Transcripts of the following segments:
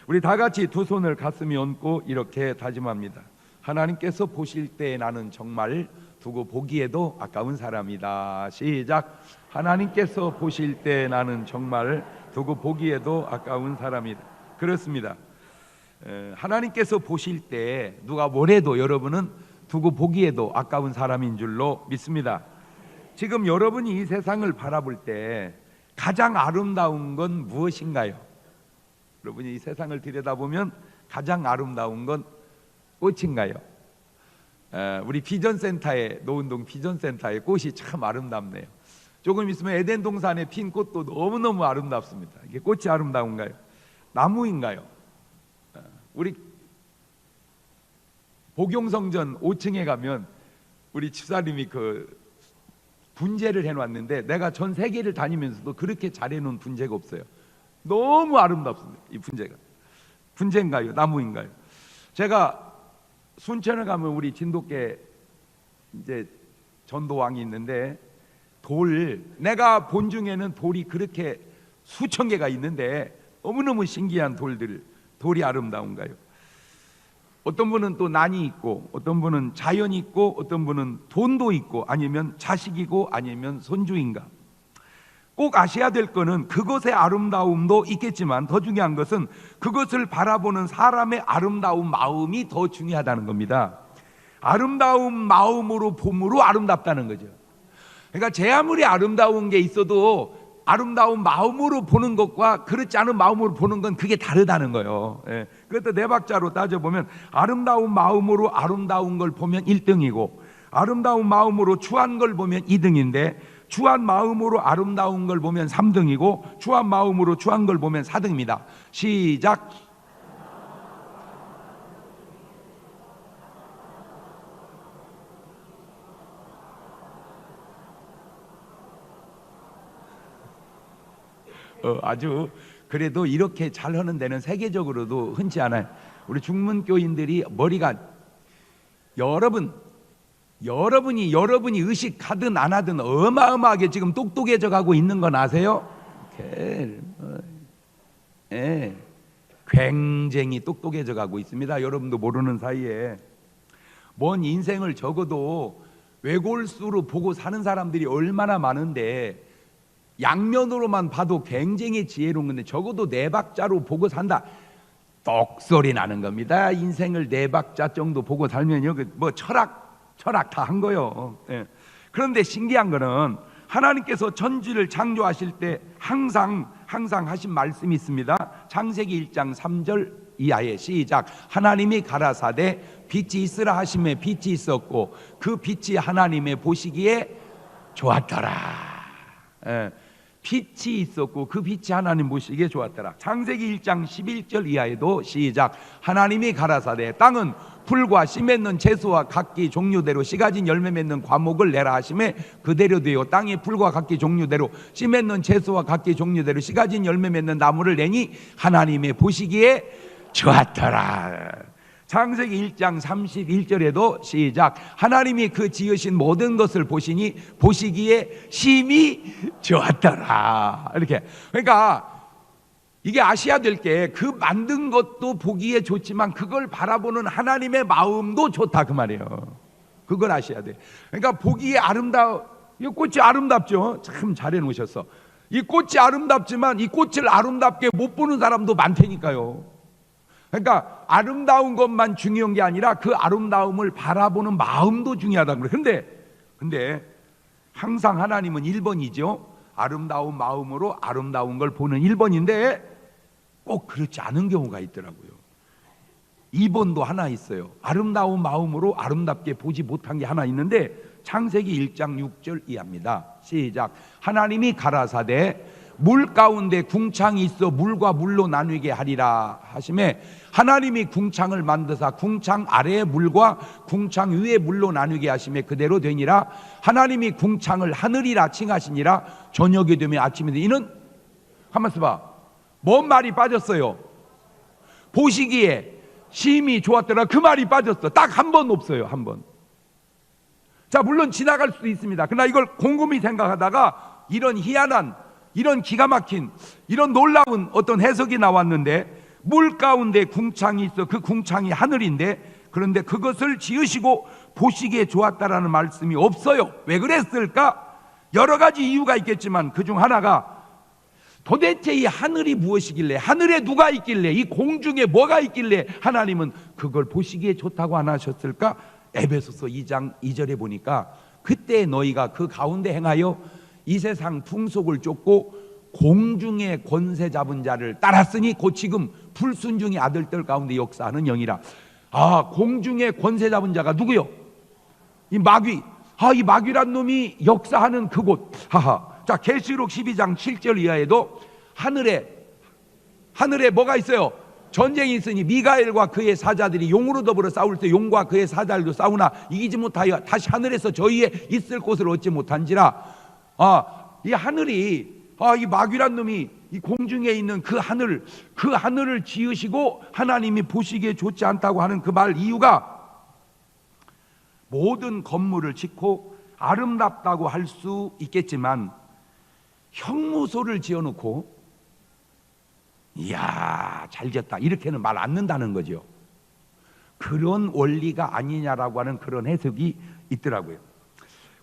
우리 다 같이 두 손을 가슴에 얹고 이렇게 다짐합니다. 하나님께서 보실 때 나는 정말 두고 보기에도 아까운 사람이다. 시작. 하나님께서 보실 때 나는 정말 두고 보기에도 아까운 사람이다. 그렇습니다. 하나님께서 보실 때 누가 뭐래도 여러분은 두고 보기에도 아까운 사람인 줄로 믿습니다. 지금 여러분이 이 세상을 바라볼 때 가장 아름다운 건 무엇인가요? 여러분이 이 세상을 들여다보면 가장 아름다운 건 꽃인가요? 우리 비전센터에, 노은동 비전센터에 꽃이 참 아름답네요. 조금 있으면 에덴 동산에 핀 꽃도 너무너무 아름답습니다. 이게 꽃이 아름다운가요? 나무인가요? 우리 복용성전 5층에 가면 우리 집사님이 그 분재를 해놨는데 내가 전 세계를 다니면서도 그렇게 잘 해놓은 분재가 없어요. 너무 아름답습니다. 이 분재가. 분재인가요? 나무인가요? 제가 순천에 가면 우리 진돗개 이제 전도왕이 있는데 내가 본 중에는 돌이 그렇게 수천 개가 있는데 너무너무 신기한 돌이 아름다운가요? 어떤 분은 또 난이 있고, 어떤 분은 자연이 있고, 어떤 분은 돈도 있고, 아니면 자식이고, 아니면 손주인가. 꼭 아셔야 될 거는 그것의 아름다움도 있겠지만 더 중요한 것은 그것을 바라보는 사람의 아름다운 마음이 더 중요하다는 겁니다. 아름다운 마음으로 봄으로 아름답다는 거죠. 그러니까 제 아무리 아름다운 게 있어도 아름다운 마음으로 보는 것과 그렇지 않은 마음으로 보는 건 그게 다르다는 거예요. 그것도 네 박자로 따져보면 아름다운 마음으로 아름다운 걸 보면 1등이고 아름다운 마음으로 추한 걸 보면 2등인데 추한 마음으로 아름다운 걸 보면 3등이고 추한 마음으로 추한 걸 보면 4등입니다. 시작. 아주 그래도 이렇게 잘 하는 데는 세계적으로도 흔치 않아요. 우리 중문교인들이 머리가 여러분이 의식하든 안 하든 어마어마하게 지금 똑똑해져 가고 있는 건 아세요? 굉장히 똑똑해져 가고 있습니다. 여러분도 모르는 사이에 먼 인생을 적어도 외골수로 보고 사는 사람들이 얼마나 많은데 양면으로만 봐도 굉장히 지혜로운 건데 적어도 네 박자로 보고 산다. 똑소리 나는 겁니다. 인생을 네 박자 정도 보고 살면요, 뭐 철학 다 한 거요. 그런데 신기한 거는 하나님께서 천지를 창조하실 때 항상 하신 말씀이 있습니다. 창세기 1장 3절 이하에 시작. 하나님이 가라사대 빛이 있으라 하심에 빛이 있었고 그 빛이 하나님의 보시기에 좋았더라. 빛이 있었고 그 빛이 하나님 보시기에 좋았더라. 창세기 1장 11절 이하에도 시작. 하나님이 가라사대 땅은 풀과 씨 맺는 채소와 각기 종류대로 씨 가진 열매 맺는 과목을 내라 하심에 그대로 되어 땅에 풀과 각기 종류대로 씨 맺는 채소와 각기 종류대로 씨 가진 열매 맺는 나무를 내니 하나님의 보시기에 좋았더라. 창세기 1장 31절에도 시작. 하나님이 그 지으신 모든 것을 보시니 보시기에 심히 좋았더라. 이렇게. 그러니까 이게 아셔야 될 게 그 만든 것도 보기에 좋지만 그걸 바라보는 하나님의 마음도 좋다 그 말이에요. 그걸 아셔야 돼. 그러니까 보기에 이 꽃이 아름답죠. 참 잘해 놓으셨어. 이 꽃이 아름답지만 이 꽃을 아름답게 못 보는 사람도 많다니까요. 그러니까 아름다운 것만 중요한 게 아니라 그 아름다움을 바라보는 마음도 중요하다는 거예요. 근데 항상 하나님은 1번이죠. 아름다운 마음으로 아름다운 걸 보는 1번인데 꼭 그렇지 않은 경우가 있더라고요. 2번도 하나 있어요. 아름다운 마음으로 아름답게 보지 못한 게 하나 있는데 창세기 1장 6절 이하입니다. 시작. 하나님이 가라사대 물 가운데 궁창이 있어 물과 물로 나누게 하리라 하심에 하나님이 궁창을 만드사 궁창 아래의 물과 궁창 위의 물로 나누게 하심에 그대로 되니라. 하나님이 궁창을 하늘이라 칭하시니라. 저녁이 되면 아침이 되니 이는 가만 있어봐. 뭔 말이 빠졌어요? 보시기에 심히 좋았더라. 그 말이 빠졌어. 딱 한 번 없어요. 한 번. 자, 물론 지나갈 수도 있습니다. 그러나 이걸 곰곰이 생각하다가 이런 희한한, 이런 기가 막힌, 이런 놀라운 어떤 해석이 나왔는데 물 가운데 궁창이 있어. 그 궁창이 하늘인데, 그런데 그것을 지으시고 보시기에 좋았다라는 말씀이 없어요. 왜 그랬을까? 여러 가지 이유가 있겠지만 그중 하나가, 도대체 이 하늘이 무엇이길래, 하늘에 누가 있길래, 이 공중에 뭐가 있길래 하나님은 그걸 보시기에 좋다고 안 하셨을까? 에베소서 2장 2절에 보니까, 그때 너희가 그 가운데 행하여 이 세상 풍속을 쫓고 공중의 권세 잡은 자를 따랐으니 곧 지금 불순종의 아들들 가운데 역사하는 영이라. 공중의 권세 잡은 자가 누구요? 이 마귀. 이 마귀란 놈이 역사하는 그곳. 자, 계시록 12장 7절 이하에도 하늘에 뭐가 있어요? 전쟁이 있으니 미가엘과 그의 사자들이 용으로 더불어 싸울 때 용과 그의 사자들도 싸우나 이기지 못하여 다시 하늘에서 저희의 있을 곳을 얻지 못한지라. 이 하늘이, 이 마귀란 놈이 이 공중에 있는 그 하늘을 지으시고 하나님이 보시기에 좋지 않다고 하는 그 말 이유가, 모든 건물을 짓고 아름답다고 할 수 있겠지만 형무소를 지어놓고 이야 잘 지었다 이렇게는 말 않는다는 거죠. 그런 원리가 아니냐라고 하는 그런 해석이 있더라고요.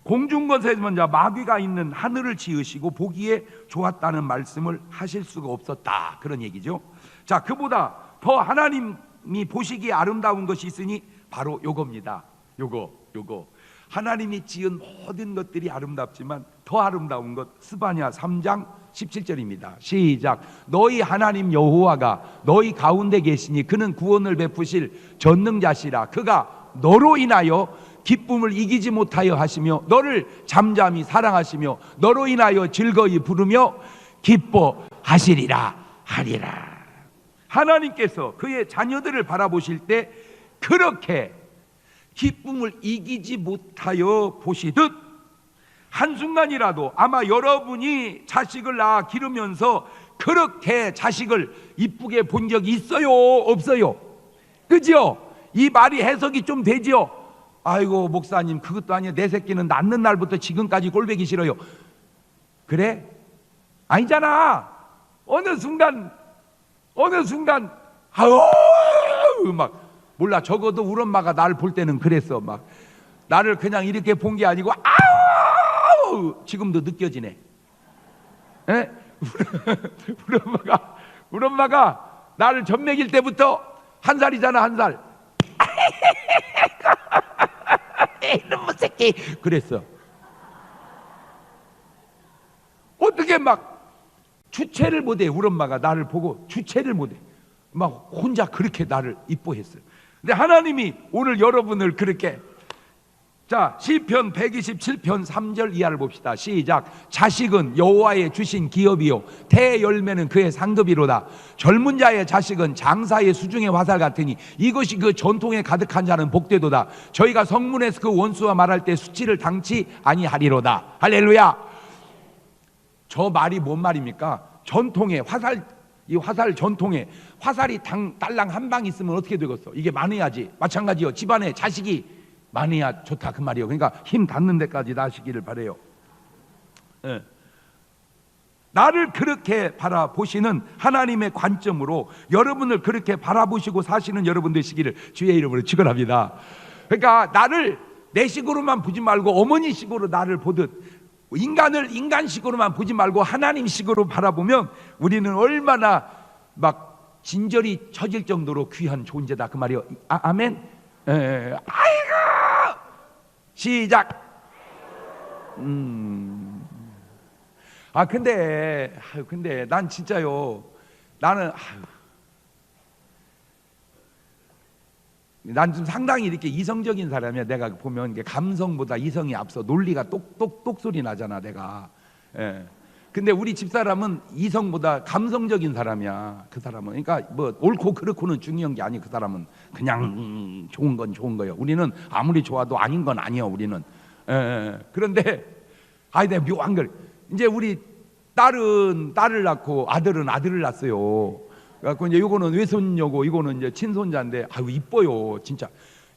공중권세자 마귀가 있는 하늘을 지으시고 보기에 좋았다는 말씀을 하실 수가 없었다, 그런 얘기죠. 자, 그보다 더 하나님이 보시기에 아름다운 것이 있으니 바로 요겁니다. 요거 하나님이 지은 모든 것들이 아름답지만 더 아름다운 것, 스바냐 3장 17절입니다. 시작. 너희 하나님 여호와가 너희 가운데 계시니 그는 구원을 베푸실 전능자시라. 그가 너로 인하여 기쁨을 이기지 못하여 하시며 너를 잠잠히 사랑하시며 너로 인하여 즐거이 부르며 기뻐하시리라 하리라. 하나님께서 그의 자녀들을 바라보실 때 그렇게 기쁨을 이기지 못하여 보시듯, 한순간이라도 아마 여러분이 자식을 낳아 기르면서 그렇게 자식을 이쁘게 본 적이 있어요? 없어요? 그죠? 이 말이 해석이 좀 되지요? 아이고 목사님, 그것도 아니에요. 내 새끼는 낳는 날부터 지금까지 꼴보기 싫어요. 그래? 아니잖아. 어느 순간 막 몰라, 적어도 우리 엄마가 나를 볼 때는 그랬어. 막 나를 그냥 이렇게 본 게 아니고 아우 지금도 느껴지네. 에? 우리 엄마가 나를 젖 먹일 때부터 한 살이잖아, 한 살. 이놈의 새끼 그랬어. 어떻게 막 주체를 못해. 우리 엄마가 나를 보고 주체를 못해. 막 혼자 그렇게 나를 이뻐했어요. 근데 하나님이 오늘 여러분을 그렇게, 자, 시편 127편 3절 이하를 봅시다. 시작. 자식은 여호와의 주신 기업이요 대열매는 그의 상급이로다. 젊은 자의 자식은 장사의 수중의 화살 같으니 이것이 그 전통에 가득한 자는 복되도다. 저희가 성문에서 그 원수와 말할 때 수치를 당치 아니하리로다. 할렐루야. 저 말이 뭔 말입니까? 전통에 이 화살 전통에 화살이 딸랑 한 방 있으면 어떻게 되겠어? 이게 많아야지. 마찬가지요. 집안에 자식이 많아야 좋다, 그 말이에요. 그러니까 힘 닿는 데까지 나시기를 바래요. 예. 나를 그렇게 바라보시는 하나님의 관점으로 여러분을 그렇게 바라보시고 사시는 여러분 되시기를 주의 이름으로 축원합니다. 그러니까 나를 내 식으로만 보지 말고 어머니 식으로 나를 보듯, 인간을 인간식으로만 보지 말고 하나님식으로 바라보면 우리는 얼마나 막 진절이 처질 정도로 귀한 존재다, 그 말이요. 아멘. 아이고 시작. 근데 난 진짜요. 난 좀 상당히 이렇게 이성적인 사람이야. 내가 보면 감성보다 이성이 앞서 논리가 똑똑 소리 나잖아, 내가. 근데 우리 집사람은 이성보다 감성적인 사람이야. 그 사람은. 그러니까 뭐 옳고 그렇고는 중요한 게 아니. 그 사람은 그냥 좋은 건 좋은 거예요. 우리는 아무리 좋아도 아닌 건 아니에요, 우리는. 그런데 내가 묘한 걸, 이제 우리 딸은 딸을 낳고 아들은 아들을 낳았어요. 그래갖고 이제 요거는 외손녀고 이거는 이제 친손자인데, 이뻐요. 진짜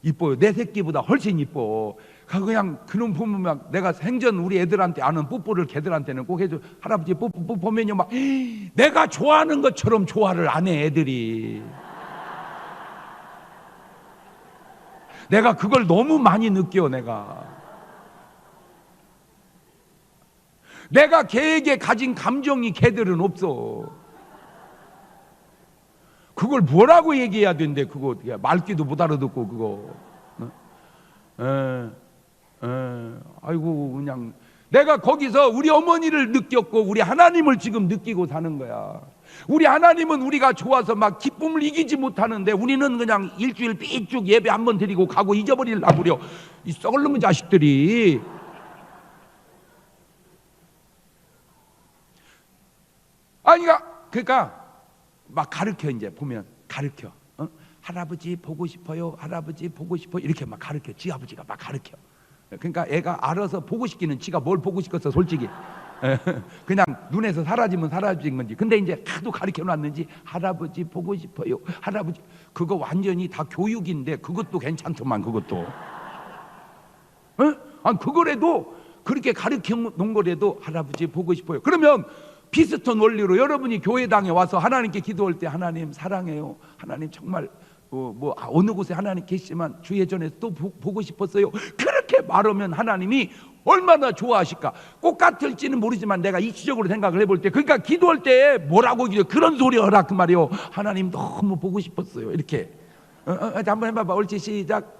이뻐요. 내 새끼보다 훨씬 이뻐. 그냥 그놈 보면 막 내가 생전 우리 애들한테 아는 뽀뽀를 걔들한테는 꼭 해줘. 할아버지 뽀뽀 보면요 막 내가 좋아하는 것처럼 좋아를 안 해 애들이. 내가 그걸 너무 많이 느껴. 내가 걔에게 가진 감정이 걔들은 없어. 그걸 뭐라고 얘기해야 된대. 그거 말귀도 못 알아듣고 그거. 아이고 그냥 내가 거기서 우리 어머니를 느꼈고 우리 하나님을 지금 느끼고 사는 거야. 우리 하나님은 우리가 좋아서 막 기쁨을 이기지 못하는데 우리는 그냥 일주일 삐쭉 예배 한번 드리고 가고 잊어버리려고 그려. 이 썩을 놈의 자식들이. 아니 그러니까 막 가르쳐. 이제 보면 가르쳐. 할아버지 보고 싶어요. 할아버지 보고 싶어요. 이렇게 막 가르쳐. 지 아버지가 막 가르쳐. 그러니까 애가 알아서 보고 싶기는 지가 뭘 보고 싶겠어 솔직히. 그냥 눈에서 사라지면 사라진 건지. 근데 이제 하도 가르쳐 놨는지 할아버지 보고 싶어요. 할아버지. 그거 완전히 다 교육인데 그것도 괜찮더만 그것도. 아니 그거라도 그렇게 가르쳐 놓은 거라도 할아버지 보고 싶어요. 그러면 비슷한 원리로 여러분이 교회당에 와서 하나님께 기도할 때 하나님 사랑해요. 하나님 정말 어느 곳에 하나님 계시지만 주의 전에서 또 보고 싶었어요. 그렇게 말하면 하나님이 얼마나 좋아하실까. 꼭 같을지는 모르지만 내가 이치적으로 생각을 해볼 때 그러니까 기도할 때 뭐라고 그런 소리 하라 그 말이요. 하나님 너무 보고 싶었어요. 이렇게 한번 해봐봐. 옳지 시작.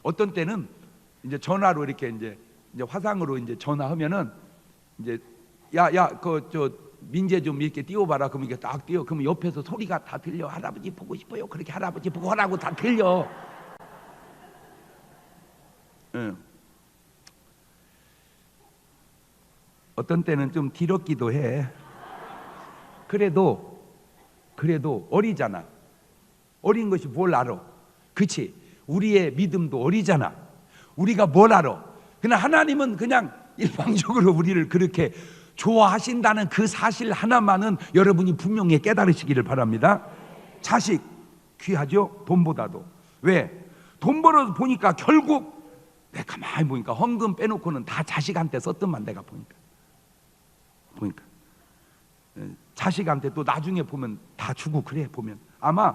어떤 때는 이제 전화로 이렇게 이제 화상으로 이제 전화하면은 이제 저 민재 좀 이렇게 띄워봐라. 그러면 이게 딱 띄워. 그러면 옆에서 소리가 다 들려. 할아버지 보고 싶어요. 그렇게 할아버지 보고 하라고 다 들려. 어떤 때는 좀 뒤럽기도 해. 그래도 어리잖아. 어린 것이 뭘 알아? 그치? 우리의 믿음도 어리잖아. 우리가 뭘 알아? 그냥 하나님은 그냥 일방적으로 우리를 그렇게 좋아하신다는 그 사실 하나만은 여러분이 분명히 깨달으시기를 바랍니다. 자식 귀하죠? 돈보다도. 왜? 돈 벌어서 보니까 결국 내가 가만히 보니까 헌금 빼놓고는 다 자식한테 썼더만. 내가 보니까 자식한테 또 나중에 보면 다 주고 그래. 보면 아마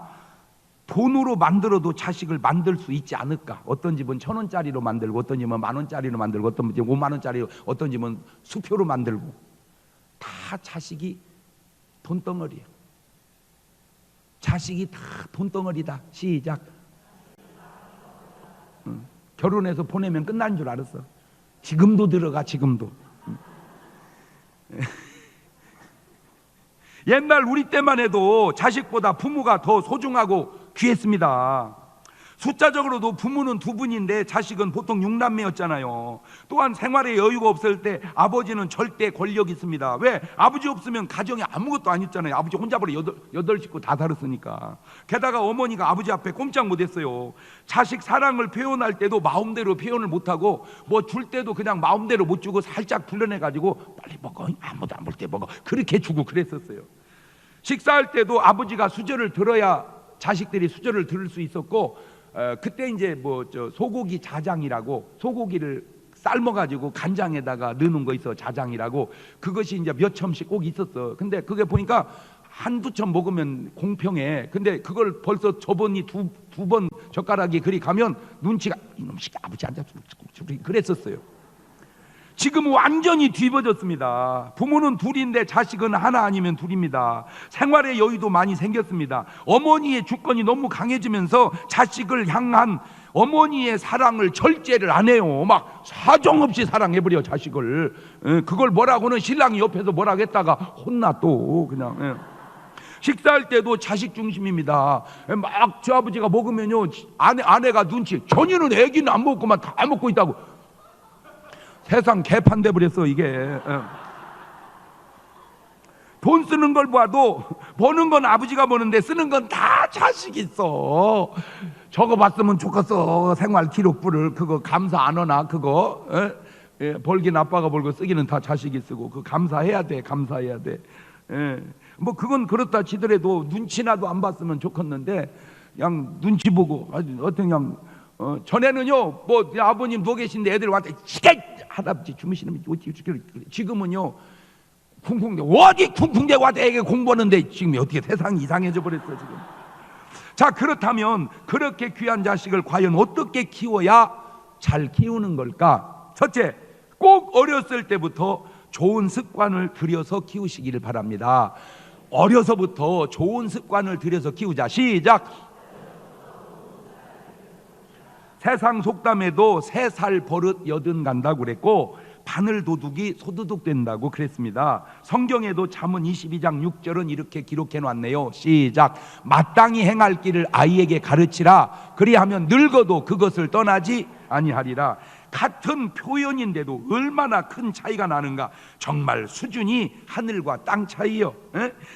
돈으로 만들어도 자식을 만들 수 있지 않을까. 어떤 집은 1,000원짜리로 만들고 어떤 집은 10,000원짜리로 만들고 어떤 집은 50,000원짜리로 어떤 집은 수표로 만들고 다 자식이 돈덩어리야. 자식이 다 돈덩어리다. 시작. 결혼해서 보내면 끝난 줄 알았어. 지금도 들어가. 지금도. 옛날 우리 때만 해도 자식보다 부모가 더 소중하고 귀했습니다. 숫자적으로도 부모는 2분인데 자식은 보통 6남매였잖아요. 또한 생활에 여유가 없을 때 아버지는 절대 권력이 있습니다. 왜? 아버지 없으면 가정이 아무것도 아니었잖아요. 아버지 혼자 벌어 8식구 다 다뤘으니까. 게다가 어머니가 아버지 앞에 꼼짝 못했어요. 자식 사랑을 표현할 때도 마음대로 표현을 못하고 뭐 줄 때도 그냥 마음대로 못 주고 살짝 불러내가지고 빨리 먹어. 아무도 안 볼 때 먹어. 그렇게 주고 그랬었어요. 식사할 때도 아버지가 수저를 들어야 자식들이 수저를 들을 수 있었고 그때 이제 소고기 자장이라고 소고기를 삶아가지고 간장에다가 넣는 거 있어. 자장이라고. 그것이 이제 몇 첨씩 꼭 있었어. 근데 그게 보니까 한두 첨 먹으면 공평해. 근데 그걸 벌써 저번이 두 번 젓가락이 그리 가면 눈치가 이놈 새끼 아버지 앉아서 그랬었어요. 지금은 완전히 뒤집어졌습니다. 부모는 둘인데 자식은 하나 아니면 둘입니다. 생활의 여유도 많이 생겼습니다. 어머니의 주권이 너무 강해지면서 자식을 향한 어머니의 사랑을 절제를 안 해요. 막 사정없이 사랑해버려 자식을. 그걸 뭐라고는 신랑이 옆에서 뭐라고 했다가 혼나 또 그냥. 식사할 때도 자식 중심입니다. 막 저 아버지가 먹으면요 아내가 눈치. 전이는 애기는 안 먹고만 다 먹고 있다고. 세상 개판돼 버렸어 이게. 돈 쓰는 걸 봐도 버는 건 아버지가 버는데 쓰는 건 다 자식이 있어. 저거 봤으면 좋겠어. 생활 기록부를. 그거 감사 안 하나 그거. 벌긴 아빠가 벌고 쓰기는 다 자식이 쓰고. 그거 감사해야 돼. 감사해야 돼. 뭐 그건 그렇다 치더라도 눈치나도 안 봤으면 좋겠는데 그냥 눈치 보고 어떤 그냥 전에는요 뭐 아버님 누워 계신데 애들 왔다 시계 할아버지 주무시는 지금은요 쿵쿵대 어디 쿵쿵대고 왔다 애기 공부하는데 지금 어떻게 세상이 이상해져 버렸어 지금. 자, 그렇다면 그렇게 귀한 자식을 과연 어떻게 키워야 잘 키우는 걸까? 첫째, 꼭 어렸을 때부터 좋은 습관을 들여서 키우시기를 바랍니다. 어려서부터 좋은 습관을 들여서 키우자. 시작. 세상 속담에도 3살 버릇 여든 간다고 그랬고 바늘 도둑이 소도둑 된다고 그랬습니다. 성경에도 잠언 22장 6절은 이렇게 기록해 놨네요. 시작. 마땅히 행할 길을 아이에게 가르치라. 그리하면 늙어도 그것을 떠나지 아니하리라. 같은 표현인데도 얼마나 큰 차이가 나는가. 정말 수준이 하늘과 땅 차이요.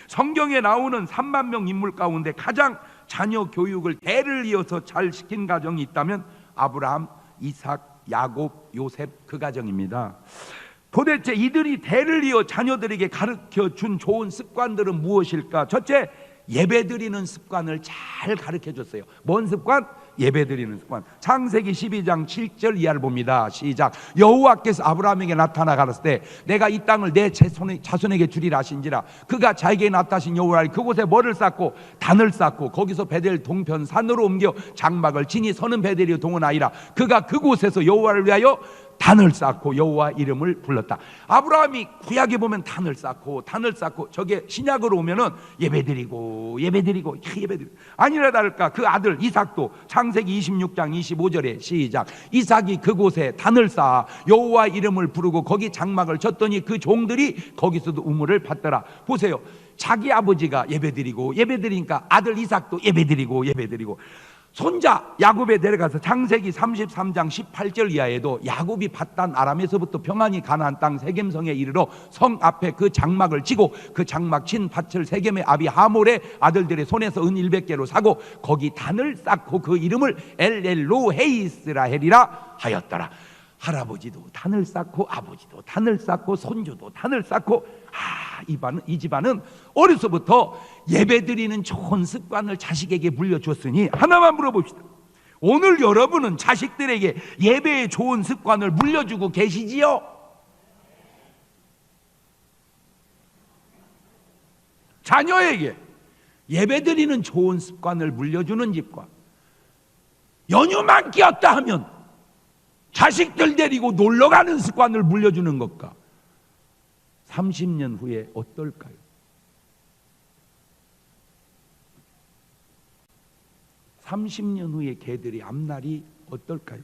성경에 나오는 3만 명 인물 가운데 가장 자녀 교육을 대를 이어서 잘 시킨 가정이 있다면 아브라함, 이삭, 야곱, 요셉 그 가정입니다. 도대체 이들이 대를 이어 자녀들에게 가르쳐 준 좋은 습관들은 무엇일까? 첫째, 예배드리는 습관을 잘 가르쳐 줬어요. 뭔 습관? 예배드리는 습관. 창세기 12장 7절 이하를 봅니다. 시작. 여호와께서 아브라함에게 나타나 가라사대 때 내가 이 땅을 내 자손에게 주리라 하신지라. 그가 자기에게 나타나신 여호와를 그곳에 뭐를 쌓고 단을 쌓고 거기서 베델 동편 산으로 옮겨 장막을 지니 서는 베델이요 동원하이라. 그가 그곳에서 여호와를 위하여 단을 쌓고 여호와 이름을 불렀다. 아브라함이 구약에 보면 단을 쌓고 저게 신약으로 오면은 예배드리고 아니라 다를까 그 아들 이삭도 창세기 26장 25절에 시작. 이삭이 그곳에 단을 쌓아 여호와 이름을 부르고 거기 장막을 쳤더니 그 종들이 거기서도 우물을 받더라. 보세요. 자기 아버지가 예배드리니까 아들 이삭도 예배드리고 손자 야곱에 데려가서 창세기 33장 18절 이하에도 야곱이 밧단 아람에서부터 평안히 가나안 땅 세겜성에 이르러 성 앞에 그 장막을 치고 그 장막 친 밭을 세겜의 아비 하몰의 아들들의 손에서 은 100개로 사고 거기 단을 쌓고 그 이름을 엘엘로헤이스라 헤리라 하였더라. 할아버지도 단을 쌓고 아버지도 단을 쌓고 손주도 단을 쌓고 이 집안은 어려서부터 예배드리는 좋은 습관을 자식에게 물려줬으니 하나만 물어봅시다. 오늘 여러분은 자식들에게 예배의 좋은 습관을 물려주고 계시지요? 자녀에게 예배드리는 좋은 습관을 물려주는 집과 연휴만 끼었다 하면 자식들 데리고 놀러가는 습관을 물려주는 것과 30년 후에 어떨까요? (30년) 후에 개들의 앞날이 어떨까요?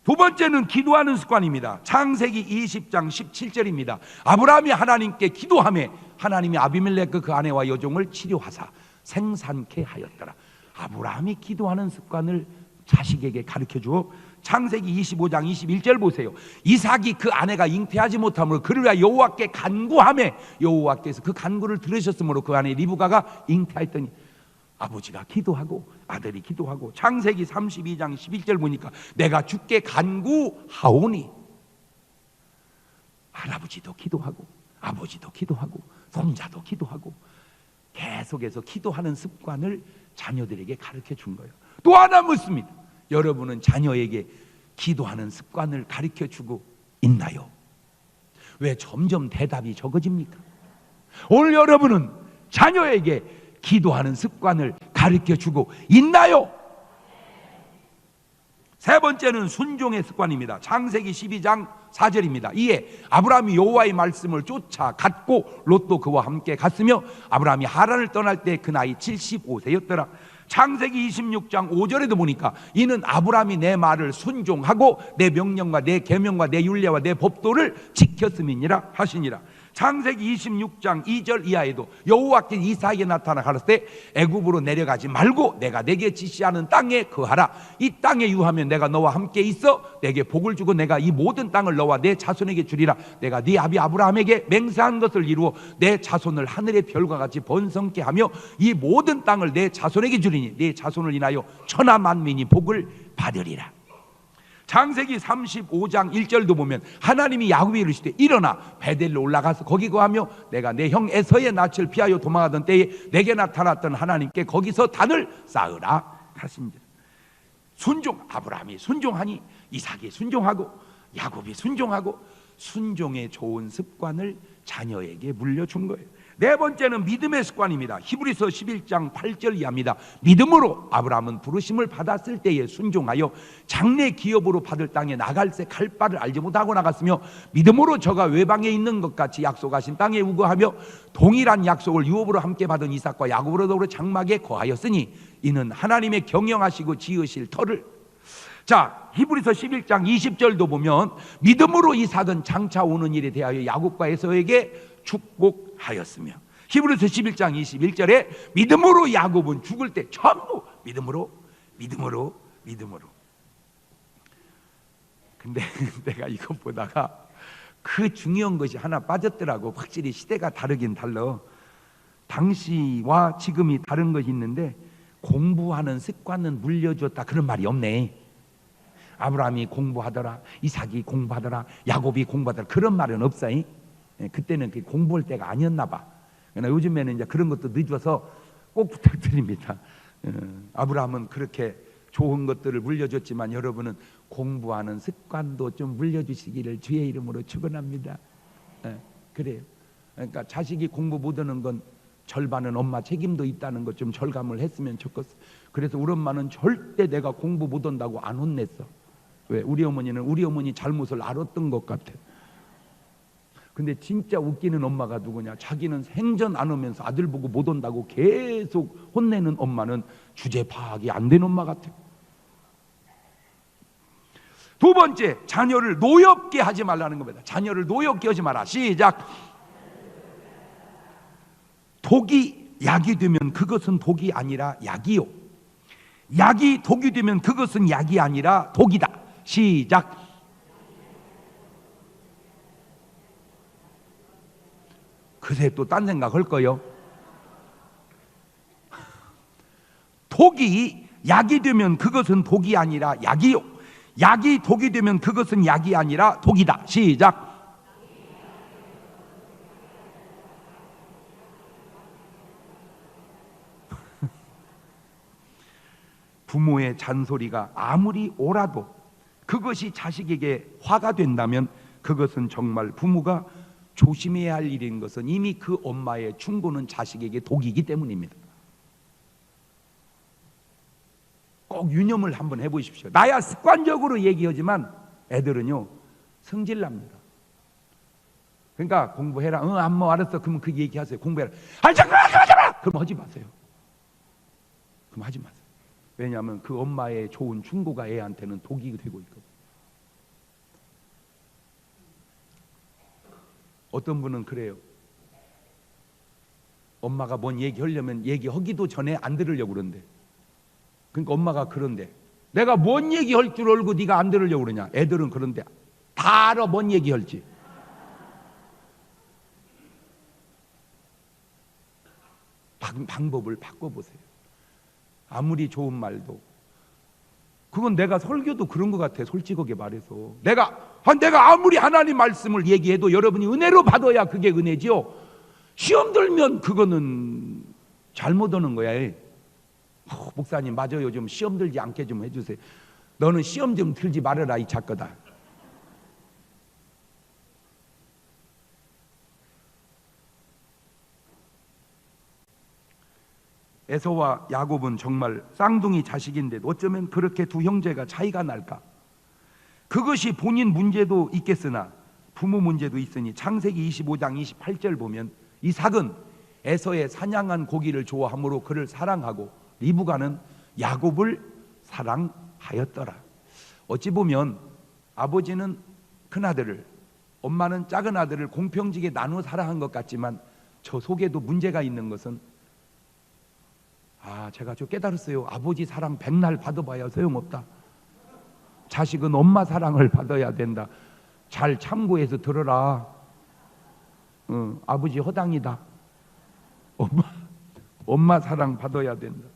두 번째는 기도하는 습관입니다. 창세기 20장 17절입니다. 아브라함이 하나님께 기도하며 하나님이 아비멜렉 그 아내와 여종을 치료하사 생산케 하였더라. 아브라함이 기도하는 습관을 자식에게 가르쳐 주어 창세기 25장 21절 보세요. 이삭이 그 아내가 잉태하지 못함으로 그를 위하여 여호와께 간구하며 여호와께서 그 간구를 들으셨으므로 그 아내 리브가가 잉태하였더니 아버지가 기도하고 아들이 기도하고 창세기 32장 11절 보니까 내가 주께 간구하오니 할아버지도 기도하고 아버지도 기도하고 손자도 기도하고 계속해서 기도하는 습관을 자녀들에게 가르쳐 준 거예요. 또 하나 묻습니다. 여러분은 자녀에게 기도하는 습관을 가르쳐 주고 있나요? 왜 점점 대답이 적어집니까? 오늘 여러분은 자녀에게 기도하는 습관을 가르쳐 주고 있나요? 세 번째는 순종의 습관입니다. 창세기 12장 4절입니다. 이에 아브라함이 여호와의 말씀을 쫓아 갔고 롯도 그와 함께 갔으며 아브라함이 하란을 떠날 때 그 나이 75세였더라. 창세기 26장 5절에도 보니까 이는 아브라함이 내 말을 순종하고 내 명령과 내 계명과 내 율례와 내 법도를 지켰음이니라 하시니라. 창세기 26장 2절 이하에도 여호와께서 이삭에게 나타나 가라사대 애굽으로 내려가지 말고 내가 내게 지시하는 땅에 거하라. 이 땅에 유하면 내가 너와 함께 있어 내게 복을 주고 내가 이 모든 땅을 너와 내 자손에게 주리라. 내가 네 아비 아브라함에게 맹세한 것을 이루어 내 자손을 하늘의 별과 같이 번성케 하며 이 모든 땅을 내 자손에게 주리니 내 자손을 인하여 천하 만민이 복을 받으리라. 창세기 35장 1절도 보면 하나님이 야곱에게 이르시되 일어나 베델로 올라가서 거기 거하며 내가 내 형 에서의 낯을 피하여 도망하던 때에 내게 나타났던 하나님께 거기서 단을 쌓으라 하십니다. 순종, 아브라함이 순종하니 이삭이 순종하고 야곱이 순종하고 순종의 좋은 습관을 자녀에게 물려준 거예요. 네 번째는 믿음의 습관입니다. 히브리서 11장 8절 이하입니다. 믿음으로 아브라함은 부르심을 받았을 때에 순종하여 장래 기업으로 받을 땅에 나갈새 갈 바를 알지 못하고 나갔으며 믿음으로 저가 외방에 있는 것 같이 약속하신 땅에 우거하며 동일한 약속을 유업으로 함께 받은 이삭과 야곱으로 더불어 장막에 거하였으니 이는 하나님의 경영하시고 지으실 터를. 자, 히브리서 11장 20절도 보면 믿음으로 이삭은 장차 오는 일에 대하여 야곱과 에서에게 축복하였으며, 히브리서 11장 21절에 믿음으로 야곱은 죽을 때 전부 믿음으로. 근데 내가 이거 보다가 그 중요한 것이 하나 빠졌더라고. 확실히 시대가 다르긴 달라. 당시와 지금이 다른 것이 있는데 공부하는 습관은 물려줬다 그런 말이 없네. 아브라함이 공부하더라, 이삭이 공부하더라, 야곱이 공부하더라 그런 말은 없어. 그때는 공부할 때가 아니었나 봐. 그러나 요즘에는 이제 그런 것도 늦어서 꼭 부탁드립니다. 아브라함은 그렇게 좋은 것들을 물려줬지만 여러분은 공부하는 습관도 좀 물려주시기를 주의 이름으로 축원합니다. 그래요. 그러니까 자식이 공부 못하는 건 절반은 엄마 책임도 있다는 것 좀 절감을 했으면 좋겠어. 그래서 우리 엄마는 절대 내가 공부 못한다고 안 혼냈어. 왜? 우리 어머니는 우리 어머니 잘못을 알았던 것 같아. 근데 진짜 웃기는 엄마가 누구냐? 자기는 생전 안 오면서 아들 보고 못 온다고 계속 혼내는 엄마는 주제 파악이 안 된 엄마 같아. 두 번째, 자녀를 노엽게 하지 말라는 겁니다. 자녀를 노엽게 하지 마라. 시작. 독이 약이 되면 그것은 독이 아니라 약이요, 약이 독이 되면 그것은 약이 아니라 독이다. 시작. 그새 또 딴 생각 할 거요. 독이 약이 되면 그것은 독이 아니라 약이요, 약이 독이 되면 그것은 약이 아니라 독이다. 시작. 부모의 잔소리가 아무리 옳아도 그것이 자식에게 화가 된다면 그것은 정말 부모가 조심해야 할 일인 것은 이미 그 엄마의 충고는 자식에게 독이기 때문입니다. 꼭 유념을 한번 해보십시오. 나야 습관적으로 얘기하지만 애들은요 성질납니다. 그러니까 공부해라. 안뭐 알았어. 그러면 그 얘기하세요. 공부해라. 잠깐 하지 마. 그럼 하지 마세요. 그럼 하지 마세요. 왜냐하면 그 엄마의 좋은 충고가 애한테는 독이 되고 있거든요. 어떤 분은 그래요. 엄마가 뭔 얘기하려면 얘기하기도 전에 안 들으려고 그런대. 그러니까 엄마가 그런데 내가 뭔 얘기할 줄 알고 네가 안 들으려고 그러냐. 애들은 그런데 다 알아 뭔 얘기할지. 방법을 바꿔보세요. 아무리 좋은 말도 그건 내가 설교도 그런 것 같아. 솔직하게 말해서 내가 아무리 하나님 말씀을 얘기해도 여러분이 은혜로 받아야 그게 은혜지요. 시험 들면 그거는 잘못 오는 거야. 목사님 맞아요. 좀 시험 들지 않게 좀 해주세요. 너는 시험 좀 들지 말아라 이 작거다. 에서와 야곱은 정말 쌍둥이 자식인데 어쩌면 그렇게 두 형제가 차이가 날까? 그것이 본인 문제도 있겠으나 부모 문제도 있으니 창세기 25장 28절 보면 이삭은 에서의 사냥한 고기를 좋아하므로 그를 사랑하고 리브가는 야곱을 사랑하였더라. 어찌 보면 아버지는 큰아들을, 엄마는 작은 아들을 공평지게 나누어 사랑한 것 같지만 저 속에도 문제가 있는 것은 제가 저 깨달았어요. 아버지 사랑 백날 받아봐야 소용없다. 자식은 엄마 사랑을 받아야 된다. 잘 참고해서 들어라. 아버지 허당이다. 엄마 사랑 받아야 된다.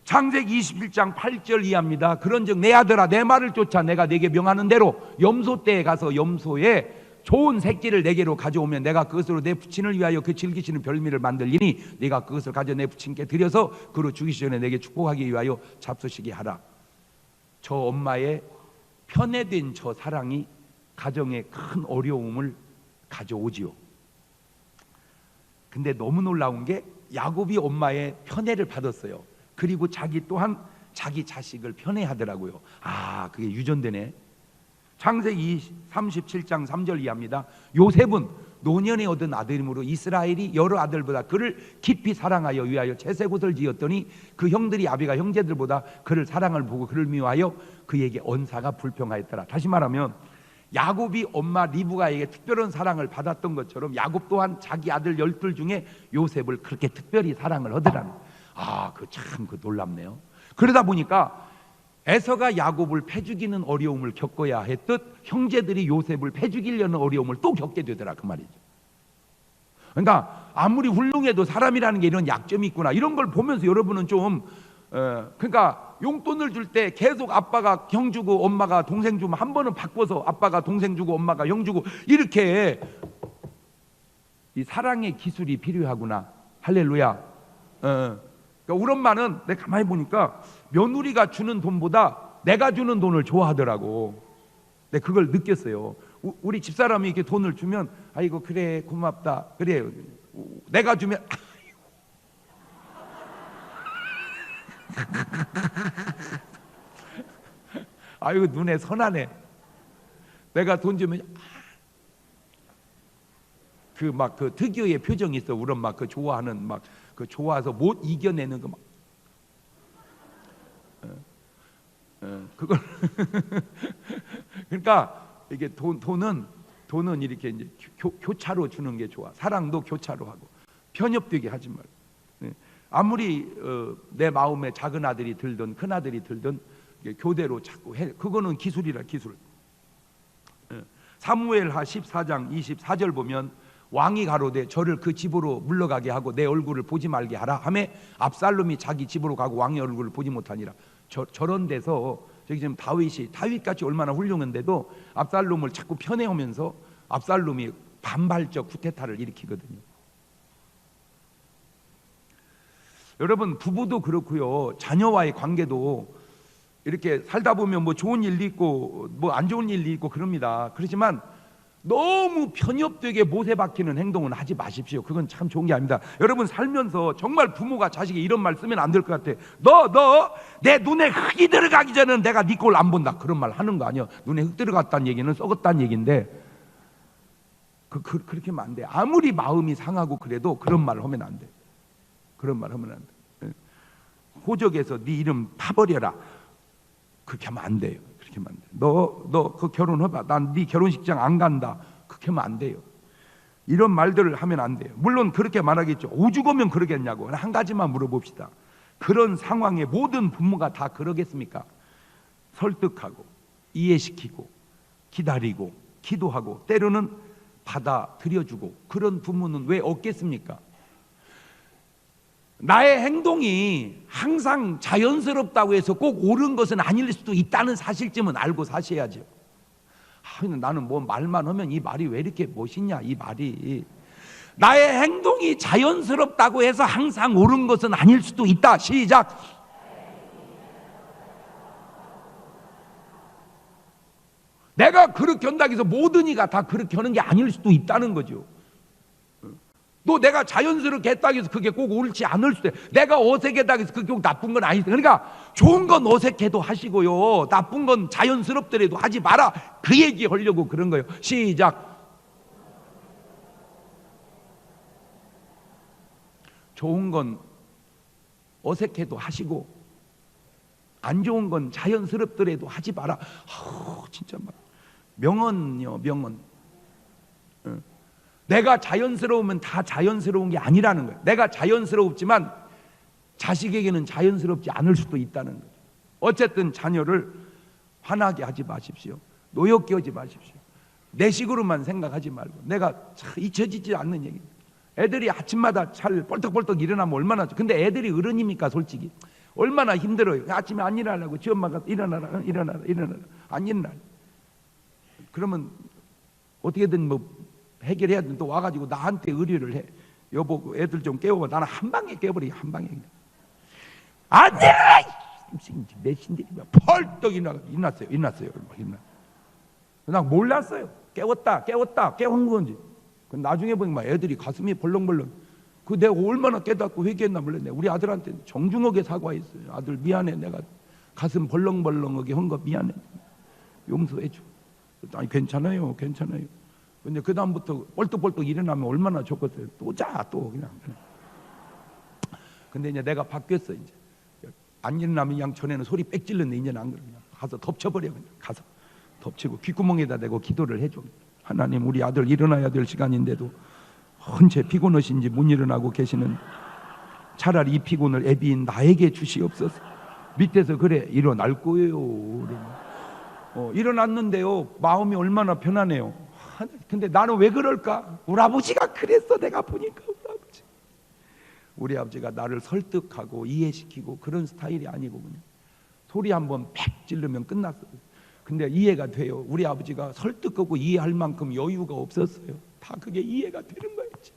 창세기 21장 8절 이하입니다. 그런즉 내 아들아 내 말을 쫓아 내가 내게 명하는 대로 염소떼에 가서 염소에 좋은 새끼를 내게로 가져오면 내가 그것으로 내 부친을 위하여 그 즐기시는 별미를 만들리니 네가 그것을 가져 내 부친께 드려서 그로 죽이시 전에 내게 축복하기 위하여 잡수시게 하라. 저 엄마의 편애된 저 사랑이 가정에 큰 어려움을 가져오지요. 근데 너무 놀라운 게 야곱이 엄마의 편애를 받았어요. 그리고 자기 또한 자기 자식을 편애하더라고요. 아, 그게 유전되네. 창세기 37장 3절 이하입니다. 요셉은 노년에 얻은 아들이므로 이스라엘이 여러 아들보다 그를 깊이 사랑하여 위하여 채색옷을 지었더니 그 형들이 아비가 형제들보다 그를 사랑을 보고 그를 미워하여 그에게 언사가 불평하였더라. 다시 말하면 야곱이 엄마 리브가에게 특별한 사랑을 받았던 것처럼 야곱 또한 자기 아들 12 중에 요셉을 그렇게 특별히 사랑을 하더라는. 아, 그 참 그 놀랍네요. 그러다 보니까 에서가 야곱을 패죽이는 어려움을 겪어야 했듯 형제들이 요셉을 패죽이려는 어려움을 또 겪게 되더라 그 말이죠. 그러니까 아무리 훌륭해도 사람이라는 게 이런 약점이 있구나 이런 걸 보면서 여러분은 좀 그러니까 용돈을 줄 때 계속 아빠가 형 주고 엄마가 동생 주면 한 번은 바꿔서 아빠가 동생 주고 엄마가 형 주고 이렇게 이 사랑의 기술이 필요하구나. 할렐루야. 그러니까 우리 엄마는 내가 가만히 보니까 며느리가 주는 돈보다 내가 주는 돈을 좋아하더라고. 내가 그걸 느꼈어요. 우리 집사람이 이렇게 돈을 주면 아이고 그래 고맙다 그래 내가 주면 아이고 눈에 선하네. 내가 돈 주면 그 막 그 특유의 표정이 있어. 우리 엄마 그 좋아하는 막 그 좋아서 못 이겨내는 그 막 그걸 그러니까 이게 돈은 이렇게 이제 교차로 주는 게 좋아. 사랑도 교차로 하고 편협되게 하지 말고. 아무리 내 마음에 작은 아들이 들든 큰 아들이 들든 교대로 자꾸 해. 그거는 기술이라 기술. 사무엘하 14장 24절 보면 왕이 가로되 저를 그 집으로 물러가게 하고 내 얼굴을 보지 말게 하라 하매 압살롬이 자기 집으로 가고 왕의 얼굴을 보지 못하니라. 저런 데서 저기 지금 다윗같이 얼마나 훌륭한데도 압살롬을 자꾸 편애하면서 압살롬이 반발적 쿠데타를 일으키거든요. 여러분 부부도 그렇고요. 자녀와의 관계도 이렇게 살다 보면 뭐 좋은 일도 있고 뭐 안 좋은 일도 있고 그럽니다. 그렇지만 너무 편협되게 못에 박히는 행동은 하지 마십시오. 그건 참 좋은 게 아닙니다. 여러분 살면서 정말 부모가 자식이 이런 말 쓰면 안 될 것 같아. 너 내 눈에 흙이 들어가기 전에는 내가 네 꼴 안 본다. 그런 말 하는 거 아니야. 눈에 흙 들어갔다는 얘기는 썩었다는 얘기인데 그렇게 하면 안 돼. 아무리 마음이 상하고 그래도 그런 말을 하면 안 돼. 그런 말 하면 안 돼. 호적에서 네 이름 파버려라. 그렇게 하면 안 돼요. 그렇게 하면 안 돼. 너 그 결혼해봐. 난 네 결혼식장 안 간다. 그렇게 하면 안 돼요. 이런 말들을 하면 안 돼요. 물론 그렇게 말하겠죠. 오죽하면 그러겠냐고. 한 가지만 물어봅시다. 그런 상황에 모든 부모가 다 그러겠습니까? 설득하고 이해시키고 기다리고 기도하고 때로는 받아들여주고 그런 부모는 왜 없겠습니까? 나의 행동이 항상 자연스럽다고 해서 꼭 옳은 것은 아닐 수도 있다는 사실쯤은 알고 사셔야죠. 나는 뭐 말만 하면 이 말이 왜 이렇게 멋있냐 이 말이. 나의 행동이 자연스럽다고 해서 항상 옳은 것은 아닐 수도 있다. 시작. 내가 그렇게 한다고 해서 모든 이가 다 그렇게 하는 게 아닐 수도 있다는 거죠. 또 내가 자연스럽게 했다고 해서 그게 꼭 옳지 않을 수도 있어요. 내가 어색하다고 해서 그게 꼭 나쁜 건 아니죠. 그러니까 좋은 건 어색해도 하시고요, 나쁜 건 자연스럽더라도 하지 마라. 그 얘기 하려고 그런 거예요. 시작. 좋은 건 어색해도 하시고 안 좋은 건 자연스럽더라도 하지 마라. 진짜 막 명언요, 명언. 내가 자연스러우면 다 자연스러운 게 아니라는 거예요. 내가 자연스럽지만 자식에게는 자연스럽지 않을 수도 있다는 거예요. 어쨌든 자녀를 화나게 하지 마십시오. 노엽게 하지 마십시오. 내 식으로만 생각하지 말고. 내가 잊혀지지 않는 얘기입니다. 애들이 아침마다 잘 뻘떡뻘떡 일어나면 얼마나 좋. 근데 애들이 어른입니까 솔직히? 얼마나 힘들어요. 아침에 안 일어나고 지 엄마가 일어나라 안 일어나. 그러면 어떻게든 뭐 해결해야 되는데 또 와가지고 나한테 의뢰를 해. 여보 애들 좀 깨워봐. 나는 한 방에 깨버려. 한 방에. 안 돼! 내신들이 펄떡 일어났어요. 나 몰랐어요. 깨운 건지. 나중에 보니까 애들이 가슴이 벌렁벌렁. 그 내가 얼마나 깨닫고 회개했나 몰랐네. 우리 아들한테 정중하게 사과했어요. 아들 미안해. 내가 가슴 벌렁벌렁하게 한 거 미안해. 용서해줘. 아니 괜찮아요. 근데 그 다음부터 벌떡벌떡 일어나면 얼마나 좋겠어요. 또 그냥. 근데 이제 내가 바뀌었어. 이제 안 일어나면 그냥 전에는 소리 빽 질렀는데 이제는 안 그래. 그냥 가서 덮쳐버려. 그냥 가서 덮치고 귓구멍에다 대고 기도를 해줘. 하나님, 우리 아들 일어나야 될 시간인데도 언제 피곤하신지 못 일어나고 계시는, 차라리 이 피곤을 애비인 나에게 주시옵소서. 밑에서 그래 일어날 거예요. 일어났는데요 마음이 얼마나 편하네요. 근데 나는 왜 그럴까? 우리 아버지가 그랬어. 내가 보니까 우리 아버지가 나를 설득하고 이해시키고 그런 스타일이 아니고 그냥 소리 한번 팩 지르면 끝났어요. 근데 이해가 돼요. 우리 아버지가 설득하고 이해할 만큼 여유가 없었어요. 다 그게 이해가 되는 거였지.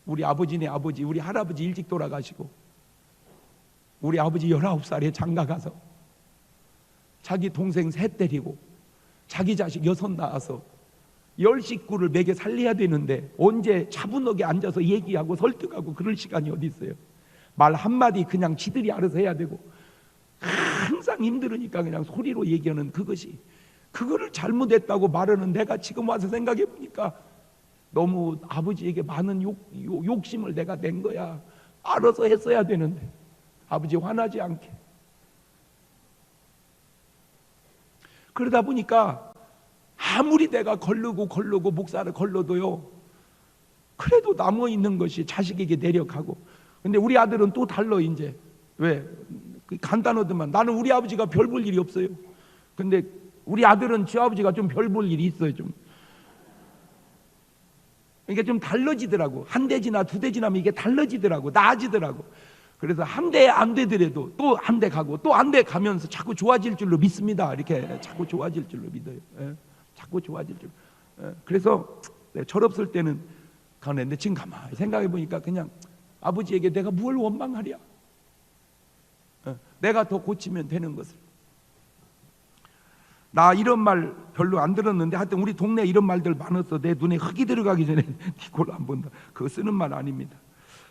우리 아버지네 아버지, 우리 할아버지 일찍 돌아가시고 우리 아버지 19살에 장가 가서 자기 동생 셋 데리고 자기 자식 6 낳아서 10 식구를 먹여 살려야 되는데 언제 차분하게 앉아서 얘기하고 설득하고 그럴 시간이 어디 있어요. 말 한마디 그냥 지들이 알아서 해야 되고 항상 힘들으니까 그냥 소리로 얘기하는 그거를 잘못했다고 말하는 내가 지금 와서 생각해 보니까 너무 아버지에게 많은 욕심을 내가 낸 거야. 알아서 했어야 되는데 아버지 화나지 않게. 그러다 보니까 아무리 내가 걸르고 목사를 걸러도요 그래도 남아있는 것이 자식에게 내려가고. 근데 우리 아들은 또 달라. 이제 왜? 간단하더만 나는 우리 아버지가 별 볼 일이 없어요. 근데 우리 아들은 지 아버지가 좀 별 볼 일이 있어요. 좀 이게 좀 달라지더라고. 한 대 지나 2대 지나면 이게 달라지더라고. 나아지더라고. 그래서 한 대 안 되더라도 또 한 대 가고 또 한 대 가면서 자꾸 좋아질 줄로 믿습니다. 이렇게 자꾸 좋아질 줄로 믿어요. 예? 자꾸 좋아질 줄. 예? 그래서 철없을 때는 가는데 지금 가만히 생각해 보니까 그냥 아버지에게 내가 뭘 원망하랴. 예? 내가 더 고치면 되는 것을. 나 이런 말 별로 안 들었는데 하여튼 우리 동네 이런 말들 많았어. 내 눈에 흙이 들어가기 전에 니꼴 안 본다. 그거 쓰는 말 아닙니다.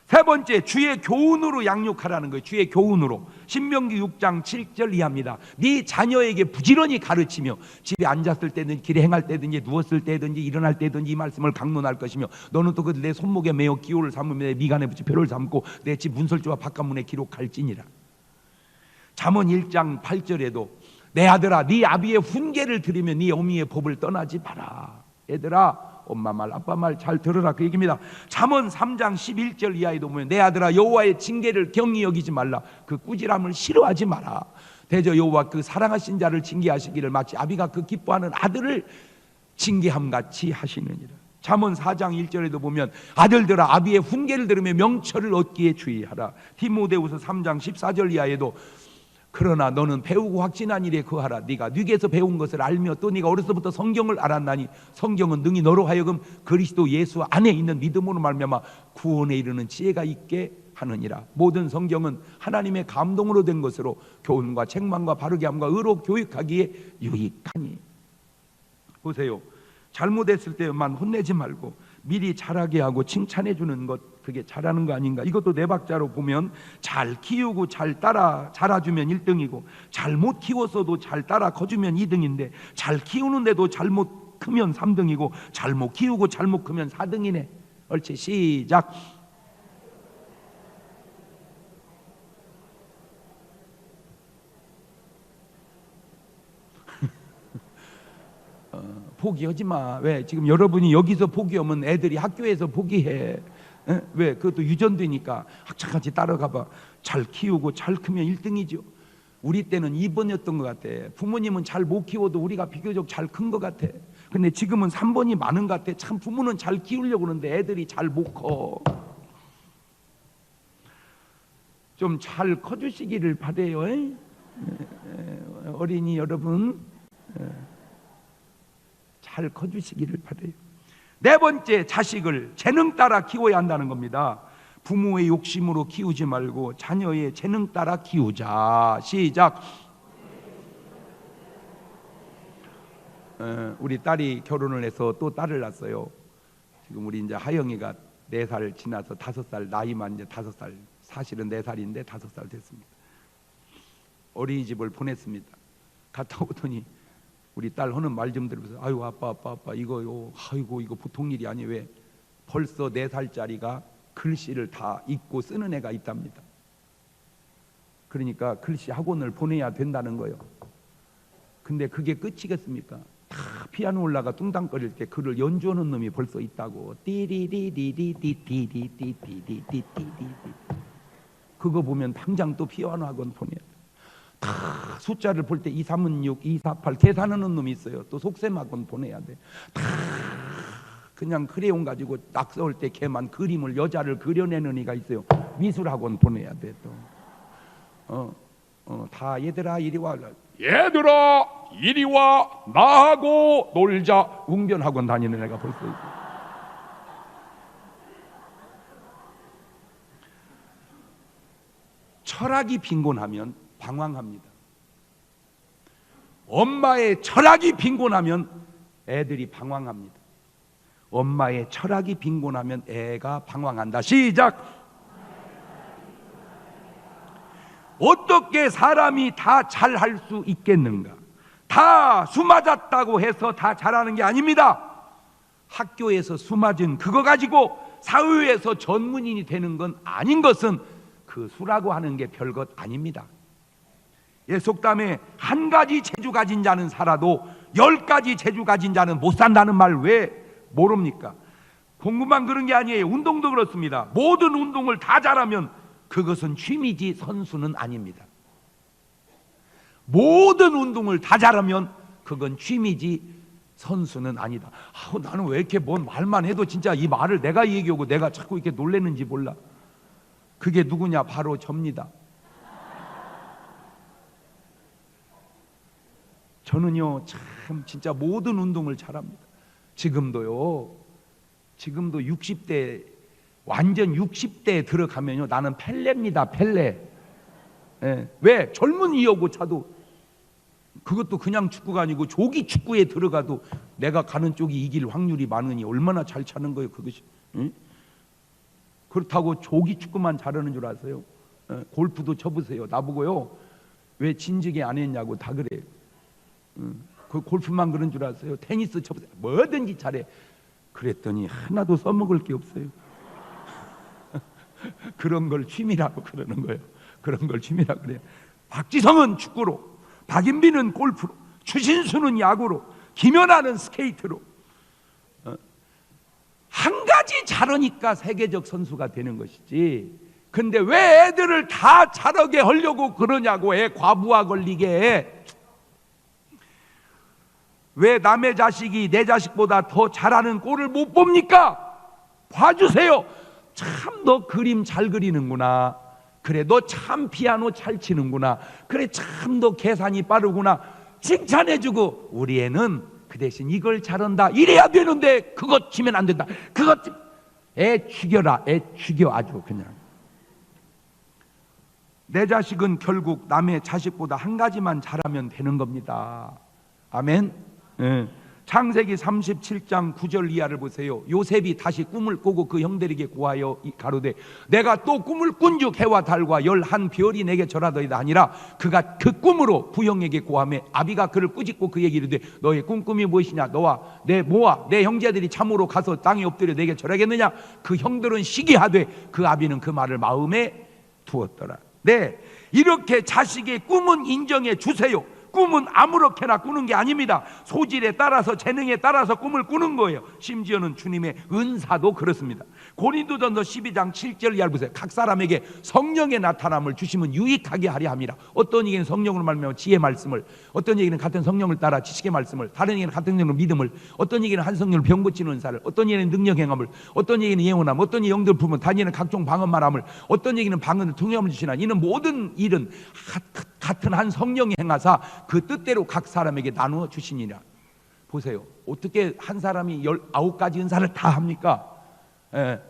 세 번째, 주의 교훈으로 양육하라는 거예요. 주의 교훈으로. 신명기 6장 7절 이하입니다. 네 자녀에게 부지런히 가르치며 집에 앉았을 때든지 길에 행할 때든지 누웠을 때든지 일어날 때든지 이 말씀을 강론할 것이며 너는 또 그 내 손목에 매어 기호를 삼으며 내 미간에 붙여 표를 삼고 내 집 문설주와 바깥문에 기록할지니라. 잠언 1장 8절에도 내 아들아 네 아비의 훈계를 들으며 네 어미의 법을 떠나지 마라. 얘들아 엄마 말 아빠 말 잘 들으라 그 얘기입니다. 잠언 3장 11절 이하에도 보면 내 아들아 여호와의 징계를 경히 여기지 말라. 그 꾸지람을 싫어하지 마라. 대저 여호와 그 사랑하신 자를 징계하시기를 마치 아비가 그 기뻐하는 아들을 징계함같이 하시느니라. 잠언 4장 1절에도 보면 아들들아 아비의 훈계를 들으며 명철을 얻기에 주의하라. 디모데후서 3장 14절 이하에도 그러나 너는 배우고 확신한 일에 거하라. 네가 뉘게서 배운 것을 알며 또 네가 어려서부터 성경을 알았나니 성경은 능히 너로 하여금 그리스도 예수 안에 있는 믿음으로 말미암아 구원에 이르는 지혜가 있게 하느니라. 모든 성경은 하나님의 감동으로 된 것으로 교훈과 책망과 바르게 함과 의로 교육하기에 유익하니. 보세요. 잘못했을 때만 혼내지 말고 미리 잘하게 하고 칭찬해 주는 것, 그게 잘하는 거 아닌가. 이것도 네 박자로 보면 잘 키우고 잘 따라 자라주면 1등이고 잘못 키웠어도 잘 따라 커주면 2등인데 잘 키우는데도 잘못 크면 3등이고 잘못 키우고 잘못 크면 4등이네. 옳지. 시작. 포기하지 마. 왜? 지금 여러분이 여기서 포기하면 애들이 학교에서 포기해. 에? 왜? 그것도 유전되니까 학창같이 따라가봐. 잘 키우고 잘 크면 1등이죠. 우리 때는 2번이었던 것 같아. 부모님은 잘 못 키워도 우리가 비교적 잘 큰 것 같아. 근데 지금은 3번이 많은 것 같아. 참 부모는 잘 키우려고 그러는데 애들이 잘 못 커. 좀 잘 커주시기를 바라요. 어린이 여러분, 잘 커주시기를 바라요. 네 번째, 자식을 재능 따라 키워야 한다는 겁니다. 부모의 욕심으로 키우지 말고 자녀의 재능 따라 키우자. 시작. 우리 딸이 결혼을 해서 또 딸을 낳았어요. 지금 우리 이제 하영이가 4살 지나서 5살, 나이만 이제 5살, 사실은 4살인데 5살 됐습니다. 어린이집을 보냈습니다. 갔다 오더니 우리 딸 하는 말 좀 들으면서, 아유 아빠 이거요, 아이고 이거 보통 일이 아니에요. 왜? 벌써 4살짜리가 글씨를 다 읽고 쓰는 애가 있답니다. 그러니까 글씨 학원을 보내야 된다는 거예요. 근데 그게 끝이겠습니까? 다 피아노 올라가 뚱땅거릴 때 글을 연주하는 놈이 벌써 있다고. 띠리리리리띠리리리리리리리리. 그거 보면 당장 또 피아노 학원 보내야 돼. 다 숫자를 볼 때 2, 3은 6, 2, 4, 8 계산하는 놈이 있어요. 또 속셈 학원 보내야 돼. 다 그냥 크레용 가지고 낙서할 때 걔만 그림을, 여자를 그려내는 애가 있어요. 미술 학원 보내야 돼 또. 다 얘들아 이리 와. 얘들아 이리 와, 나하고 놀자. 웅변 학원 다니는 애가 벌써 있고. 철학이 빈곤하면 방황합니다. 엄마의 철학이 빈곤하면 애들이 방황합니다. 엄마의 철학이 빈곤하면 애가 방황한다. 시작. 어떻게 사람이 다 잘할 수 있겠는가? 다 수 맞았다고 해서 다 잘하는 게 아닙니다. 학교에서 수 맞은 그거 가지고 사회에서 전문인이 되는 건 아닌 것은 그 수라고 하는 게 별것 아닙니다. 예, 속담에 한 가지 재주 가진 자는 살아도 10가지 재주 가진 자는 못 산다는 말 왜 모릅니까? 공부만 그런 게 아니에요. 운동도 그렇습니다. 모든 운동을 다 잘하면 그것은 취미지 선수는 아닙니다. 모든 운동을 다 잘하면 그건 취미지 선수는 아니다. 나는 왜 이렇게 뭔 말만 해도 진짜 이 말을 내가 얘기하고 내가 자꾸 이렇게 놀래는지 몰라. 그게 누구냐? 바로 접니다. 저는요 참 진짜 모든 운동을 잘합니다. 지금도 60대 완전 60대에 들어가면요 나는 펠레입니다. 펠레. 예. 왜? 젊은이하고 차도 그것도 그냥 축구가 아니고 조기 축구에 들어가도 내가 가는 쪽이 이길 확률이 많으니 얼마나 잘 차는 거예요 그것이. 예? 그렇다고 조기 축구만 잘하는 줄 아세요? 예. 골프도 쳐보세요. 나보고요 왜 진즉에 안 했냐고 다 그래요. 그 골프만 그런 줄 아세요? 테니스 쳐보세요. 뭐든지 잘해. 그랬더니 하나도 써먹을 게 없어요. 그런 걸 취미라고 그러는 거예요. 그런 걸 취미라고 그래요. 박지성은 축구로, 박인비는 골프로, 추신수는 야구로, 김연아는 스케이트로. 한 가지 잘하니까 세계적 선수가 되는 것이지. 근데 왜 애들을 다 잘하게 하려고 그러냐고. 애 과부하 걸리게 해. 왜 남의 자식이 내 자식보다 더 잘하는 꼴을 못 봅니까? 봐주세요. 참 너 그림 잘 그리는구나. 그래 너 참 피아노 잘 치는구나. 그래 참 너 계산이 빠르구나. 칭찬해주고 우리 애는 그 대신 이걸 잘한다. 이래야 되는데 그것 치면 안 된다. 그것 애 죽여라. 애 죽여 아주 그냥. 내 자식은 결국 남의 자식보다 한 가지만 잘하면 되는 겁니다. 아멘. 예. 창세기 37장 9절 이하를 보세요. 요셉이 다시 꿈을 꾸고 그 형들에게 고하여 가로되 내가 또 꿈을 꾼즉 해와 달과 11별이 내게 절하더이다 하니라. 그가 그 꿈으로 부형에게 고하매 아비가 그를 꾸짖고 그에게 이르되 너의 꿈꿈이 무엇이냐? 너와 내 모아 내 형제들이 참으로 가서 땅에 엎드려 내게 절하겠느냐? 그 형들은 시기하되 그 아비는 그 말을 마음에 두었더라. 네, 이렇게 자식의 꿈은 인정해 주세요. 꿈은 아무렇게나 꾸는 게 아닙니다. 소질에 따라서, 재능에 따라서 꿈을 꾸는 거예요. 심지어는 주님의 은사도 그렇습니다. 고린도전서 12장 7절 이하를 보세요. 각 사람에게 성령의 나타남을 주시면 유익하게 하려 함이라. 어떤 이에게는 성령으로 말미암아 지혜의 말씀을, 어떤 이에게는 같은 성령을 따라 지식의 말씀을, 다른 이에게는 같은 성령으로 믿음을, 어떤 이에게는 한 성령으로 병 고치는 은사를, 어떤 이에게는 능력 행함을, 어떤 이에게는 예언함, 어떤 이에게는 영들 품은, 다니엘은 각종 방언 말함을, 어떤 이에게는 방언을 통역함을 주시나. 이는 모든 일은 같은 한 성령이 행하사 그 뜻대로 각 사람에게 나누어 주시니라. 보세요. 어떻게 한 사람이 19가지 은사를 다 합니까?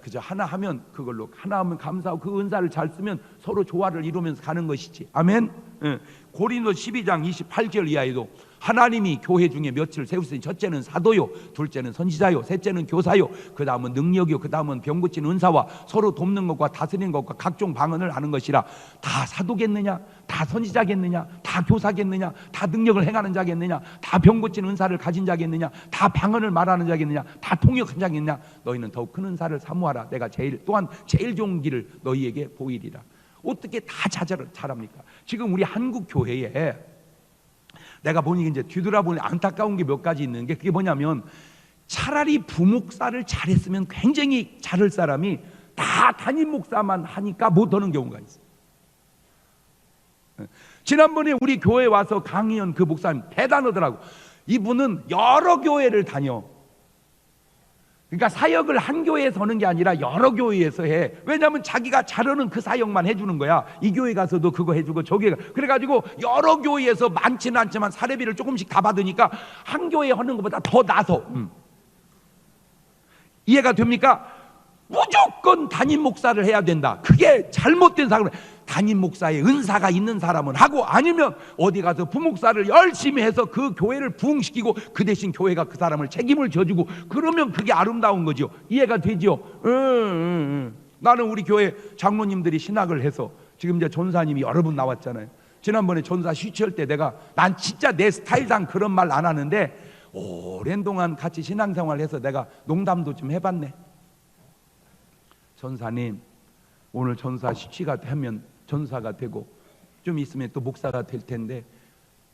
그저 하나 하면 그걸로, 하나 하면 감사하고 그 은사를 잘 쓰면 서로 조화를 이루면서 가는 것이지. 아멘. 고린도 12장 28절 이하에도 하나님이 교회 중에 몇을 세우시니 첫째는 사도요, 둘째는 선지자요, 셋째는 교사요, 그 다음은 능력이요, 그 다음은 병 고치는 은사와 서로 돕는 것과 다스리는 것과 각종 방언을 하는 것이라. 다 사도겠느냐? 다 선지자겠느냐? 다 교사겠느냐? 다 능력을 행하는 자겠느냐? 다 병 고치는 은사를 가진 자겠느냐? 다 방언을 말하는 자겠느냐? 다 통역한 자겠느냐? 너희는 더욱 큰 은사를 사모하라. 내가 또한 제일 좋은 길을 너희에게 보이리라. 어떻게 다 잘합니까? 지금 우리 한국 교회에 내가 보니 이제 뒤돌아보니 안타까운 게 몇 가지 있는 게, 그게 뭐냐면 차라리 부목사를 잘했으면 굉장히 잘할 사람이 다 담임 목사만 하니까 못하는 경우가 있어요. 지난번에 우리 교회 와서 강의한 그 목사님 대단하더라고. 이분은 여러 교회를 다녀. 그러니까 사역을 한 교회에서 하는 게 아니라 여러 교회에서 해. 왜냐하면 자기가 잘하는 그 사역만 해주는 거야. 이 교회 가서도 그거 해주고 저 교회 그래가지고 여러 교회에서 많지는 않지만 사례비를 조금씩 다 받으니까 한 교회 하는 것보다 더 나서. 이해가 됩니까? 무조건 담임 목사를 해야 된다. 그게 잘못된 사람. 담임 목사의 은사가 있는 사람은 하고, 아니면 어디 가서 부목사를 열심히 해서 그 교회를 부흥시키고 그 대신 교회가 그 사람을 책임을 져주고, 그러면 그게 아름다운 거죠. 이해가 되죠? 나는 우리 교회 장로님들이 신학을 해서 지금 이제 전사님이 여러 분 나왔잖아요. 지난번에 전사 쉬취할 때 난 진짜 내 스타일상 그런 말 안 하는데 오랜 동안 같이 신앙생활을 해서 내가 농담도 좀 해봤네. 전사님, 오늘 전사 쉬취가 되면 전사가 되고 좀 있으면 또 목사가 될 텐데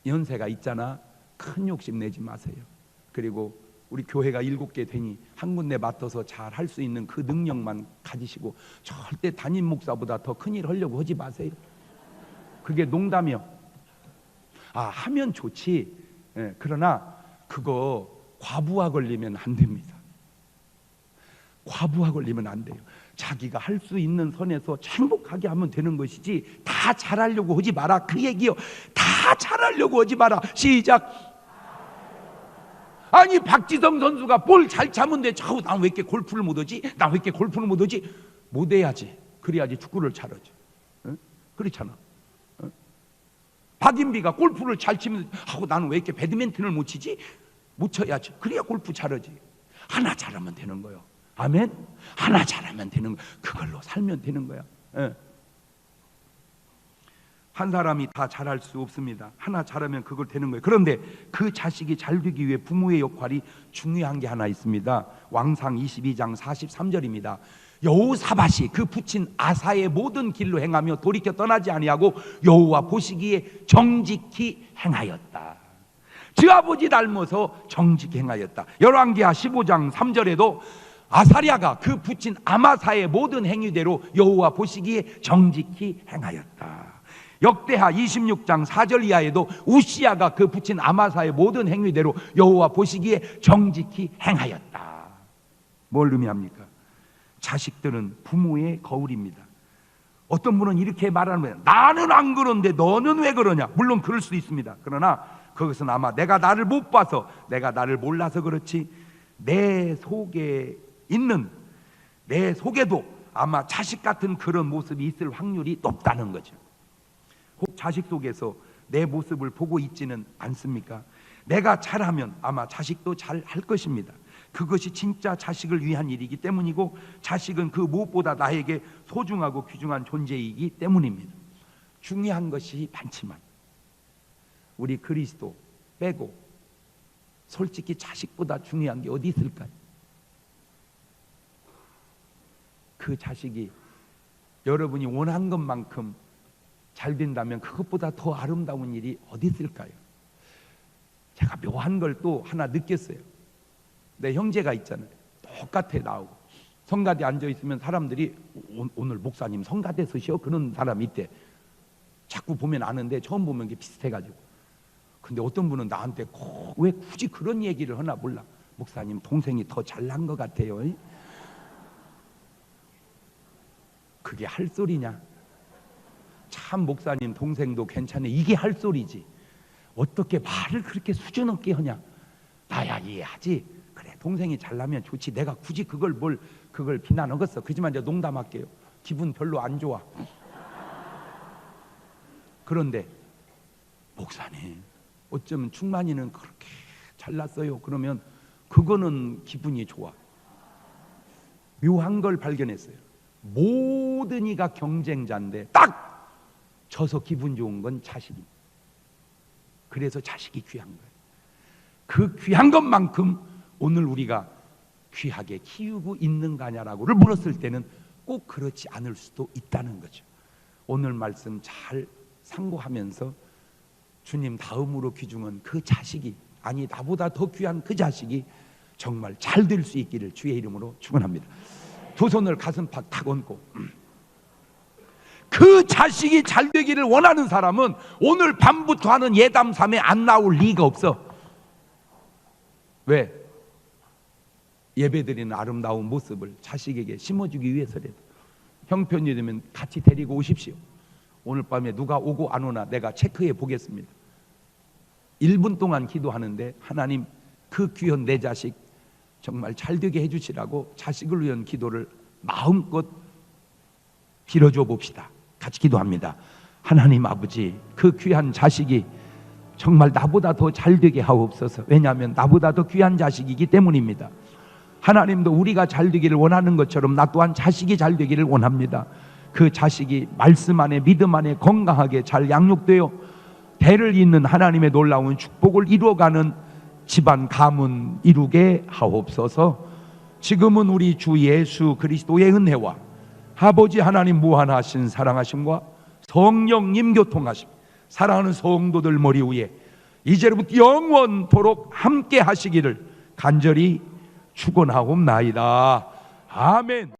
연세가 있잖아. 큰 욕심 내지 마세요. 그리고 우리 교회가 7개 되니 한 군데 맡아서 잘 할 수 있는 그 능력만 가지시고 절대 담임 목사보다 더 큰일 하려고 하지 마세요. 그게 농담이요. 하면 좋지. 그러나 그거 과부하 걸리면 안 됩니다. 과부하 걸리면 안 돼요. 자기가 할 수 있는 선에서 행복하게 하면 되는 것이지 다 잘하려고 하지 마라. 그 얘기요. 다 잘하려고 하지 마라. 시작. 아니 박지성 선수가 볼 잘 차면 돼. 난 왜 이렇게 골프를 못하지? 난 왜 이렇게 골프를 못하지? 못해야지. 그래야지 축구를 잘하지. 그렇잖아. 박인비가 골프를 잘 치면 나는 왜 이렇게 배드민턴을 못 치지? 못 쳐야지. 그래야 골프 잘하지. 하나 잘하면 되는 거예요. 아멘. 하나 잘하면 되는 거. 그걸로 살면 되는 거야. 한 사람이 다 잘할 수 없습니다. 하나 잘하면 그걸 되는 거예요. 그런데 그 자식이 잘 되기 위해 부모의 역할이 중요한 게 하나 있습니다. 왕상 22장 43절입니다. 여호사밧이 그 부친 아사의 모든 길로 행하며 돌이켜 떠나지 아니하고 여호와 보시기에 정직히 행하였다. 주 아버지 닮아서 정직히 행하였다. 열왕기하 15장 3절에도 아사랴가 그 부친 아마사의 모든 행위대로 여호와 보시기에 정직히 행하였다. 역대하 26장 4절 이하에도 우시야가 그 부친 아마사의 모든 행위대로 여호와 보시기에 정직히 행하였다. 뭘 의미합니까? 자식들은 부모의 거울입니다. 어떤 분은 이렇게 말하는 거예요. 나는 안 그런데 너는 왜 그러냐? 물론 그럴 수도 있습니다. 그러나 그것은 아마 내가 나를 못 봐서, 내가 나를 몰라서 그렇지, 내 속에 있는, 내 속에도 아마 자식 같은 그런 모습이 있을 확률이 높다는 거죠. 혹 자식 속에서 내 모습을 보고 있지는 않습니까? 내가 잘하면 아마 자식도 잘 할 것입니다. 그것이 진짜 자식을 위한 일이기 때문이고, 자식은 그 무엇보다 나에게 소중하고 귀중한 존재이기 때문입니다. 중요한 것이 많지만 우리 그리스도 빼고 솔직히 자식보다 중요한 게 어디 있을까요? 그 자식이 여러분이 원한 것만큼 잘 된다면 그것보다 더 아름다운 일이 어디 있을까요? 제가 묘한 걸 또 하나 느꼈어요. 내 형제가 있잖아요. 똑같아 나오고 성가대 앉아 있으면 사람들이 오늘 목사님 성가대 서시오? 그런 사람이 있대. 자꾸 보면 아는데 처음 보면 게 비슷해가지고. 근데 어떤 분은 나한테 왜 굳이 그런 얘기를 하나 몰라. 목사님 동생이 더 잘난 것 같아요. 그게 할 소리냐? 참 목사님 동생도 괜찮네. 이게 할 소리지. 어떻게 말을 그렇게 수준 없게 하냐? 나야 이해하지. 그래 동생이 잘나면 좋지. 내가 굳이 그걸 비난하겠어. 그지만 이제 농담할게요. 기분 별로 안 좋아. 그런데 목사님 어쩌면 충만이는 그렇게 잘났어요. 그러면 그거는 기분이 좋아. 묘한 걸 발견했어요. 모든 이가 경쟁자인데 딱 져서 기분 좋은 건 자식입니다. 그래서 자식이 귀한 거예요. 그 귀한 것만큼 오늘 우리가 귀하게 키우고 있는 거냐라고를 물었을 때는 꼭 그렇지 않을 수도 있다는 거죠. 오늘 말씀 잘 상고하면서 주님 다음으로 귀중한 그 자식이, 아니 나보다 더 귀한 그 자식이 정말 잘 될 수 있기를 주의 이름으로 축원합니다. 두 손을 가슴팍 탁 얹고 그 자식이 잘 되기를 원하는 사람은 오늘 밤부터 하는 예담삼에 안 나올 리가 없어. 왜? 예배드리는 아름다운 모습을 자식에게 심어주기 위해서라도 형편이 되면 같이 데리고 오십시오. 오늘 밤에 누가 오고 안 오나 내가 체크해 보겠습니다. 1분 동안 기도하는데 하나님 그 귀한 내 자식 정말 잘 되게 해주시라고 자식을 위한 기도를 마음껏 빌어줘 봅시다. 같이 기도합니다. 하나님 아버지, 그 귀한 자식이 정말 나보다 더 잘 되게 하옵소서. 왜냐하면 나보다 더 귀한 자식이기 때문입니다. 하나님도 우리가 잘 되기를 원하는 것처럼 나 또한 자식이 잘 되기를 원합니다. 그 자식이 말씀 안에 믿음 안에 건강하게 잘 양육되어 대를 잇는 하나님의 놀라운 축복을 이루어가는 집안 가문 이루게 하옵소서. 지금은 우리 주 예수 그리스도의 은혜와 아버지 하나님 무한하신 사랑하심과 성령님 교통하심, 사랑하는 성도들 머리 위에 이제부터 영원토록 함께 하시기를 간절히 축원하옵나이다. 아멘.